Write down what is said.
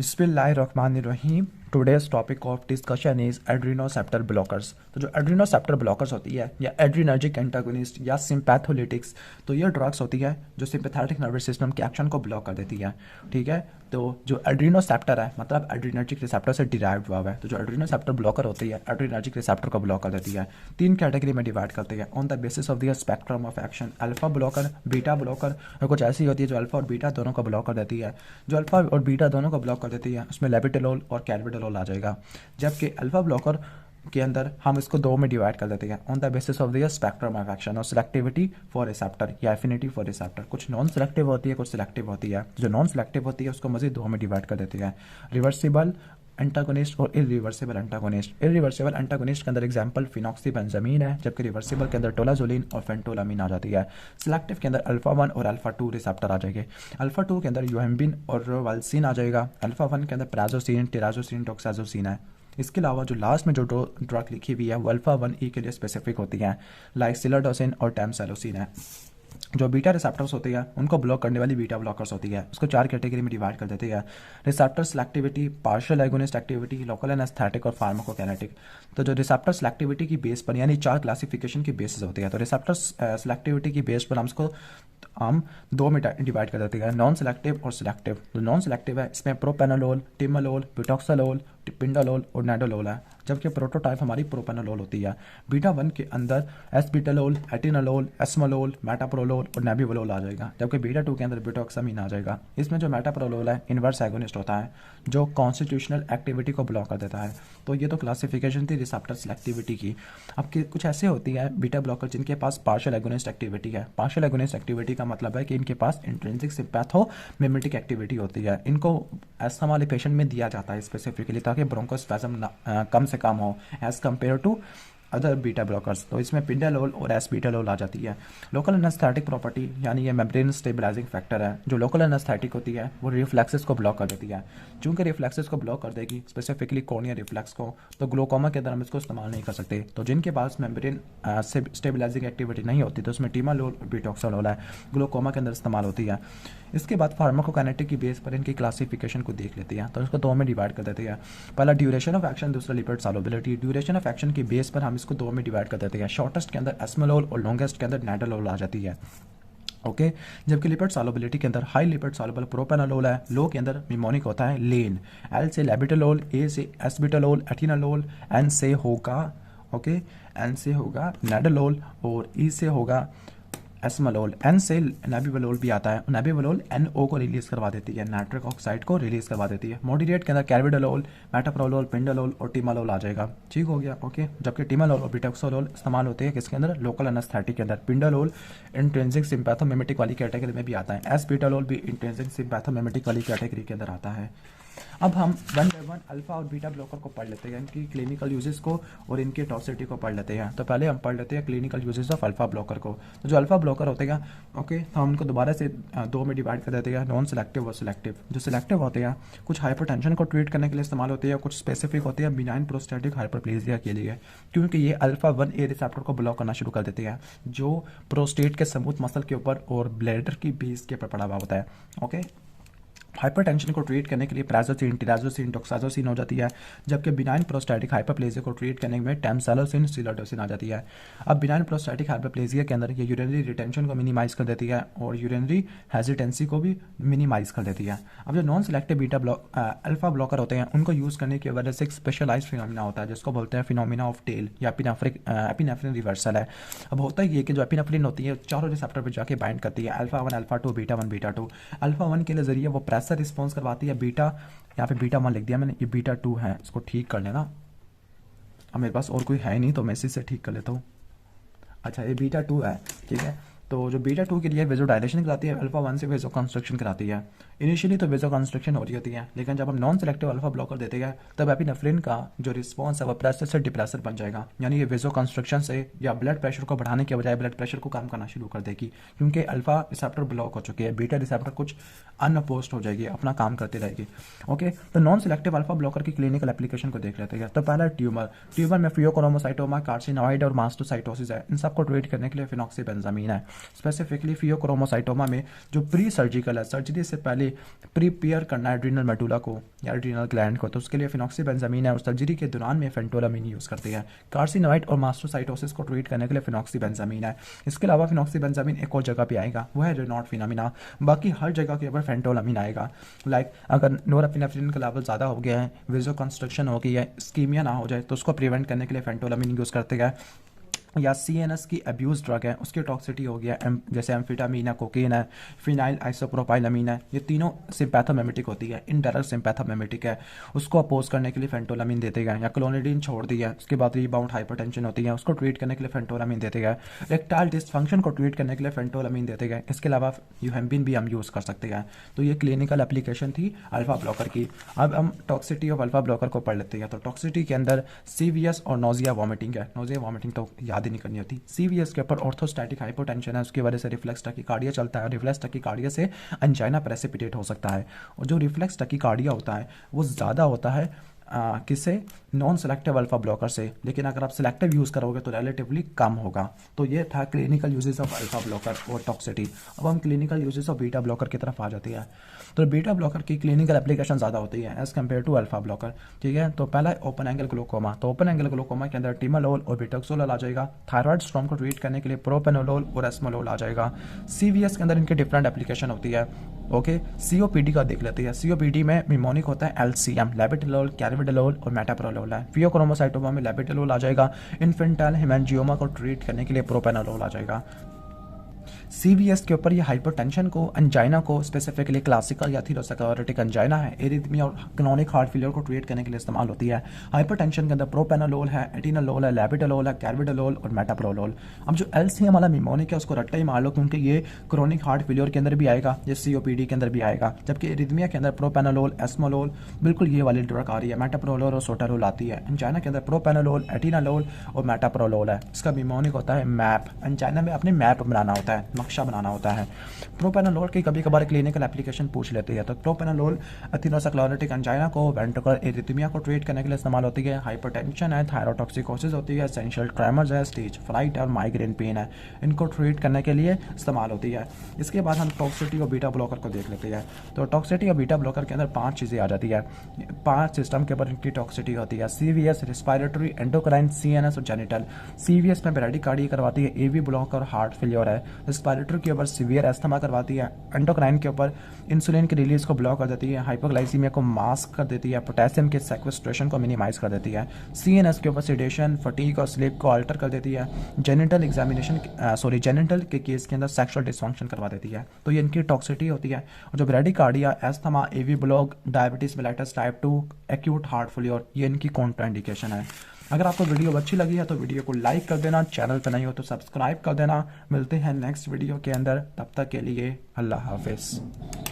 बिस्मिल्लाहिर्रहमानिर्रहीम। Today's topic of discussion is adrenoceptor blockers. तो जो एड्रीनोसेप्टर ब्लॉकर्स होती है या एड्रीनर्जिक एंटागोनिस्ट या सिंपैथोलिटिक्स, तो ये ड्रग्स होती है जो सिंपैथेटिक नर्वस सिस्टम के एक्शन को ब्लॉक कर देती है। ठीक है, तो जो एड्रीनोसेप्टर है मतलब एड्रीनर्जिक रिसेप्टर से डिराइव्ड हुआ है। तो जो एड्रीनोसेप्टर ब्लॉकर होती है एड्रीनर्जिक रिसेप्टर को ब्लॉक कर देती है। तीन कैटेगरी में डिवाइड करते हैं on the basis of the spectrum of action. Alpha blocker, beta blocker और कुछ ऐसी होती है जो अल्फा और बीटा दोनों को ब्लॉक कर देती है। जो अल्फा और बीटा दोनों को ब्लॉक कर देती है उसमें लेविटेलोल और कैल्विटेलोल आ जाएगा। जबकि अल्फा ब्लॉकर के अंदर हम इसको दो में डिवाइड कर देते हैं on the basis of the spectrum of action और सिलेक्टिविटी फॉर रिसेप्टर या एफिनिटी फॉर रिसेप्टर। कुछ नॉन सिलेक्टिव होती है, कुछ सिलेक्टिव होती है। जो नॉन सिलेक्टिव होती है उसको मजीद दो में डिवाइड कर देते हैं, रिवर्सिबल एंटागोनिस्ट और इरिवर्सिबल एंटागोनिस्ट। इरिवर्सिबल एंटागोनिस्ट के अंदर एग्जांपल फिनॉक्सीबेंजामीन है, जबकि रिवर्सिबल के अंदर टोलाजोलिन और फेंटोलामीन आ जाती है। सिलेक्टिव के अंदर अल्फा 1 और अल्फा 2 रिसेप्टर आ जाएंगे। अल्फा 2 के अंदर यूहेम्बिन और वाल्सिन आ जाएगा। अल्फा 1 के अंदर प्राजोसिन, टिराजोसिन, टोक्साजोसिन है। इसके अलावा जो लास्ट में जो ड्रग लिखी हुई है वो अल्फा 1E के लिए स्पेसिफिक होती है, लाइक सिलाडोसिन और टैमसेलोसिन है। जो बीटा रिसेप्टर्स होती है उनको ब्लॉक करने वाली बीटा ब्लॉकर्स होती है। उसको चार कैटेगरी में डिवाइड कर देते हैं, receptor selectivity, partial agonist activity, local anaesthetic और फार्माकोकाइनेटिक। तो जो रिसेप्टर सेलेक्टिविटी की बेस पर यानी चार क्लासिफिकेशन की बेसिस होती है। तो रिसेप्टर सेलेक्टिविटी की बेस पर हम दो में डिवाइड कर देते हैं, नॉन सेलेक्टिव और सिलेक्टिव। जो नॉन सेलेक्टिव है इसमें प्रोपेनोलोल, टिमोलोल, ब्यूटॉक्सोलोल, पिंडालोल और नाडोलोल है। जबकि प्रोटोटाइप हमारी प्रोपेनोलोल होती है। बीटा 1 के अंदर एसबीटालोल, एटिनोलोल, एस्मोलोल और मेटाप्रोलोल और नेबिवोलोल आ जाएगा। जबकि बीटा 2 के अंदर ब्यूटॉक्सामीन आ जाएगा। इसमें जो मेटाप्रोलोल है इनवर्स एगोनिस्ट होता है जो कॉन्स्टिट्यूशनल एक्टिविटी को ब्लॉक कर देता है। तो ये तो क्लासिफिकेशन थी रिसेप्टर सेलेक्टिविटी की। अब कुछ ऐसे होती है बीटा ब्लॉकर जिनके पास पार्शियल एगोनिस्ट एक्टिविटी है। पार्शियल एगोनिस्ट एक्टिविटी का मतलब है कि इनके पास इंट्रिंसिक सिम्पैथोमिमेटिक एक्टिविटी होती है। इनको अस्थमा वाले पेशेंट में दिया जाता है स्पेसिफिकली ताकि ब्रोंकोस्पैज्म कम से कम हो as compare to other beta blockers. तो इसमें पिंडालोल और एसबीटालोल आ जाती है। लोकल एनेस्थेटिक प्रॉपर्टी यानी ये मेम्ब्रेन स्टेबलाइजिंग फैक्टर है। जो लोकल एनेस्थेटिक होती है वो रिफ्लेक्सेस को ब्लॉक कर देती है। चूंकि रिफ्लेक्सेस को ब्लॉक कर देगी स्पेसिफिकली कॉर्निया रिफ्लेक्स को, तो ग्लोकोमा के अंदर हम इसको इस्तेमाल नहीं कर सकते। तो जिनके पास मेम्ब्रेन स्टेबलाइजिंग एक्टिविटी नहीं होती तो उसमें टिमालोल और बीटॉक्सोलोल है, ग्लोकोमा के अंदर इस्तेमाल होती है। इसके बाद फार्माकोकाइनेटिक की बेस पर इनकी क्लासिफिकेशन को देख लेते हैं। तो इसको दो में डिवाइड कर देते हैं, पहला ड्यूरेशन ऑफ एक्शन, दूसरा lipid solubility. Duration of action की बेस पर हम इसको दो में डिवाइड कर देते हैं, शॉर्टेस्ट के अंदर एस्मोलोल और लॉन्गेस्ट के अंदर नाडोलोल आ जाती है। ओके जबकि लिपिड सॉल्युबिलिटी के अंदर हाई लिपिड सॉल्युबल प्रोपेनोलोल है, लो के अंदर निमोनिक होता है लेन, एल से लेबिटोलोल, ए से एस्बिटोलोल, एटिनोलोल, एन से होगा एन से होगा नाडोलोल और ई से होगा एस्मोलोल। एन से नेबिवोलोल भी आता है। नेबिवोलोल NO को रिलीज करवा देती है, नाइट्रिक ऑक्साइड को रिलीज करवा देती है। मॉडरेट के अंदर कैल्विडोलोल, मेटाप्रोलोल, पिंडालोल और टिमालोल आ जाएगा। ठीक हो गया। ओके जबकि टिमालोल और बीटॉक्सोलोल इस्तेमाल होते हैं किसके अंदर, लोकल एनेस्थेटिक के अंदर। पिंडालोल इंट्रिंसिक सिम्पैथोमिमेटिक वाली कैटेगरी में भी आता है। एसबीटालोल भी इंट्रिंसिक सिम्पैथोमिमेटिक वाली कैटेगरी के अंदर आता है। अब हम वन बाय वन अल्फा और बीटा ब्लॉकर को पढ़ लेते हैं, इनकी क्लिनिकल यूजेस को और इनकी टॉक्सिसिटी को पढ़ लेते हैं। तो पहले हम पढ़ लेते हैं clinical uses of alpha blocker को। तो जो अल्फा ब्लॉकर होते हैं तो हम उनको दोबारा से दो में डिवाइड कर देते हैं, नॉन सिलेक्टिव और सिलेक्टिव। जो सिलेक्टिव होते हैं कुछ हाइपरटेंशन को ट्रीट करने के लिए इस्तेमाल होते हैं, कुछ स्पेसिफिक होते हैं बिनाइन प्रोस्टैटिक हाइपरप्लेजिया के लिए, क्योंकि ये अल्फा 1A रिसेप्टर को ब्लॉक करना शुरू कर देते हैं जो प्रोस्टेट के स्मूथ मसल के ऊपर और ब्लैडर की बेस के ऊपर पड़ा हुआ होता है। ओके हाइपरटेंशन को ट्रीट करने के लिए प्राजोसिन, टिराजोसिन, टोक्साजोसिन हो जाती है। जबकि बिनाइन प्रोस्टैटिक हाइपरप्लेजिया को ट्रीट करने में टैमसेलोसिन, सिलाडोसिन आ जाती है। अब बिनाइन प्रोस्टैटिक हाइपरप्लेजिया के अंदर ये यूरिनरी रिटेंशन को मिनिमाइज कर देती है और यूरिनरी हेजिटेंसी को भी मिनिमाइज कर देती है। अब जो non selective beta alpha blocker होते हैं उनको यूज करने की वजह से एक स्पेशलाइज फिनोमिना होता है जिसको बोलते हैं फिनोमिना ऑफ टेल या एपिनेफ्रिन रिवर्सल है। अब होता ही है कि जो एपिनेफ्रिन होती है चारों रिसेप्टर पर जाके बाइंड करती है, alpha 1, alpha 2, beta 1, beta 2। Alpha 1 के जरिए वो प्रेशर रिस्पॉन्स करवाती है। बीटा यहाँ पे बीटा 1 लिख दिया मैंने, ये बीटा 2 है, इसको ठीक कर लेना। अब मेरे पास और कोई है नहीं तो मैं इसी से ठीक कर लेता हूँ। अच्छा ये बीटा 2 है, ठीक है। तो जो बीटा 2 के लिए वेजो डायलेशन कराती है, अल्फा 1 से वेजो कंस्ट्रक्शन कराती है। इनिशियली तो वेजो कंस्ट्रक्शन हो रही होती है, लेकिन जब हम नॉन सेलेक्टिव अल्फा ब्लॉकर देते हैं तब एपिनेफ्रिन का जो रिस्पॉन्स है वो प्रेशर से डिप्रेसर बन जाएगा, यानी ये वेजो कंस्ट्रक्शन से या ब्लड प्रेशर को बढ़ाने के बजाय ब्लड प्रेशर को कम करना शुरू कर देगी, क्योंकि अल्फा रिसेप्टर ब्लॉक हो चुकी है, बीटा रिसेप्टर कुछ अनअपोज्ड हो जाएगी, अपना काम करती रहेगी। ओके तो नॉन सेलेक्टिव अल्फा ब्लॉकर की क्लिनिकल एप्लीकेशन को देख लेते हैं। तो पहला ट्यूमर में फियोक्रोमोसाइटोमा, कार्सिनोइड और मास्टोसाइटोसिस है। इन सबको ट्रीट करने के लिए फिनॉक्सीबेंजामीन है। स्पेसिफिकली फियोक्रोमोसाइटोमा में जो प्री सर्जिकल है, सर्जरी से पहले प्रिपेयर करना है एड्रीनल मेडुला को या एड्रीनल ग्लैंड को, तो उसके लिए फिनॉक्सीबेंजामीन है और सर्जरी के दौरान में फेंटोलामीन यूज़ करते हैं। कार्सिनोइड और मास्टोसाइटोसिस को ट्रीट करने के लिए फिनॉक्सीबेंजामीन है। इसके अलावा फिनॉक्सीबेंजामीन एक और जगह पे आएगा, वो है रेनॉल्ड फिनोमिना। बाकी हर जगह के ऊपर फेंटोलामीन आएगा। लाइक अगर नोरापिनेफ्रिन का लेवल ज़्यादा हो गया है, वेजो कंस्ट्रक्शन हो गई है, स्कीमिया ना हो जाए, तो उसको प्रिवेंट करने के लिए फेंटोलामीन यूज़ करते हैं। या CNS की अब्यूज़ ड्रग है, उसकी टॉक्सिटी हो गया, जैसे एम्फिटामीन है, कोकीन है, फिनाइल आइसोप्रोपाइलामीन है, ये तीनों सिम्पैथोमेमेटिक होती है, इनडायरेक्ट सिम्पैथोमेमेटिक है, उसको अपोज करने के लिए फेंटोलामीन देते गए। या क्लोनिडीन छोड़ दिया, उसके बाद रीबाउंड हाइपरटेंशन होती है, उसको ट्रीट करने के लिए फेंटोलामीन देते गए। रेक्टाइल डिसफंक्शन को ट्रीट करने के लिए फेंटोलामीन देते गए। इसके अलावा यूहेम्बिन भी हम यूज़ कर सकते हैं। तो ये क्लिनिकल एप्लीकेशन थी अल्फा ब्लॉकर की। अब हम टॉक्सिटी ऑफ अल्फा ब्लॉकर को पढ़ लेते हैं। तो टॉक्सिटी के अंदर CVS और नोजिया वॉमिटिंग है। नोजिया वॉमिटिंग तो याद ही नहीं करनी होती। CVS के ऊपर ऑर्थोस्टैटिक हाइपोटेंशन है, उसकी वजह से रिफ्लेक्स टैकीकार्डिया चलता है। रिफ्लेक्स टैकीकार्डिया से अंजाइना प्रेसिपिटेट हो सकता है। और जो रिफ्लेक्स टैकीकार्डिया होता है वो ज़्यादा होता है किससे, नॉन सेलेक्टिव अल्फा ब्लॉकर से, लेकिन अगर आप सेलेक्टिव यूज़ करोगे तो रिलेटिवली कम होगा। तो ये था clinical uses of alpha blocker और टॉक्सिटी। अब हम clinical uses of beta blocker की तरफ आ जाती है। तो बीटा ब्लॉकर की क्लिनिकल एप्लीकेशन ज़्यादा होती है as compare to alpha blocker, ठीक है। तो पहला ओपन एंगल ग्लूकोमा। तो ओपन एंगल ग्लूकोमा के अंदर टिमालोल और बिटोक्सोलोल आ जाएगा। थायराइड स्टॉर्म को ट्रीट करने के लिए प्रोपेनोलोल और एस्मोलोल आ जाएगा। CVS के अंदर इनकी डिफरेंट एप्लीकेशन होती है। ओके, COPD का देख लेते हैं। COPD में निमोनिक होता है LCM, लेबेटलोल, कैरविडोलोल और मेटाप्रोलोल है। फियोक्रोमोसाइटोमा में लेबेटलोल आ जाएगा। इन्फेंटाइल हेमेंजियोमा को ट्रीट करने के लिए प्रोपेनोलोल आ जाएगा। CVS के ऊपर ये हाइपरटेंशन को, अंजाइना को, स्पेसिफिकली क्लासिकल या थीरोस्क्लेरोटिक अंजाइना है, एरिथमिया और क्रोनिक हार्ट फेलियर को ट्रीट करने के लिए इस्तेमाल होती है। हाइपरटेंशन के अंदर प्रोपेनोलोल है, एटिनोलोल है, लेबेटलोल है, कैरविडोलोल और मेटाप्रोलोल। अब जो LCM वाला निमोनिक है उसको रट्टा ही मार लो, क्योंकि ये क्रोनिक हार्ट फेलियर के अंदर भी आएगा, ये COPD के अंदर भी आएगा। जबकि एरिथमिया के अंदर प्रोपेनोलोल, एस्मोलोल, बिल्कुल ये वाली ड्रग आ रही है। मेटाप्रोलोल और सोटालोल आती है। अंजाइना के अंदर प्रोपेनोलोल, एटिनोलोल और मेटाप्रोलोल है। इसका निमोनिक होता है मैप। अंजाइना में अपने मैप बनाना होता है, नक्शा बनाना होता है। प्रोपेनोलोल की कभी कभार क्लिनिकल एप्लीकेशन पूछ लेती है। तो प्रोपेनोलोल एथिनोस्क्लेरोटिक अंजाइना को, वेंट्रिकुलर एरिथमिया को ट्रीट करने के लिए इस्तेमाल होती है। हाइपरटेंशन है, थायरोटॉक्सिकोसिस होती है, एसेंशियल ट्रेमर्स है, स्टेज फ्राइट और माइग्रेन पेन है, इनको ट्रीट करने के लिए इस्तेमाल होती है। इसके बाद हम टॉक्सिटी और बीटा ब्लॉकर को देख लेते हैं। तो टॉक्सिटी और बीटा ब्लॉकर के अंदर 5 चीज़ें आ जाती है। 5 सिस्टम के ऊपर इनकी टॉक्सिटी होती है। CVS, रिस्पायरेटरी, एंडोक्राइन, CNS और जेनिटल। CVS में ब्रैडिकार्डिया करवाती है, AV ब्लॉकर, हार्ट फेलियर है। रिस्पायरेटरी के ऊपर सीवियर एस्थमा करवाती है। एंडोक्राइन के ऊपर इंसुलिन की रिलीज को ब्लॉक कर देती है, हाइपोग्लाइसीमिया को मास्क कर देती है, पोटेशियम के सेक्वेस्ट्रेशन को मिनिमाइज कर देती है। CNS के ऊपर सिडेशन, फटीग और स्लीप को अल्टर कर देती है। जेनिटल जेनिटल के केस के अंदर सेक्सुअल डिसफंक्शन करवा देती है। तो ये इनकी टॉक्सिटी होती है। और जो bradycardia, asthma, AV block, diabetes mellitus type 2, acute heart failure, ये इनकी कॉन्ट्राइंडिकेशन है। अगर आपको वीडियो अच्छी लगी है तो वीडियो को लाइक कर देना, चैनल पर नहीं हो तो सब्सक्राइब कर देना। मिलते हैं नेक्स्ट वीडियो के अंदर, तब तक के लिए अल्लाह हाफिज़।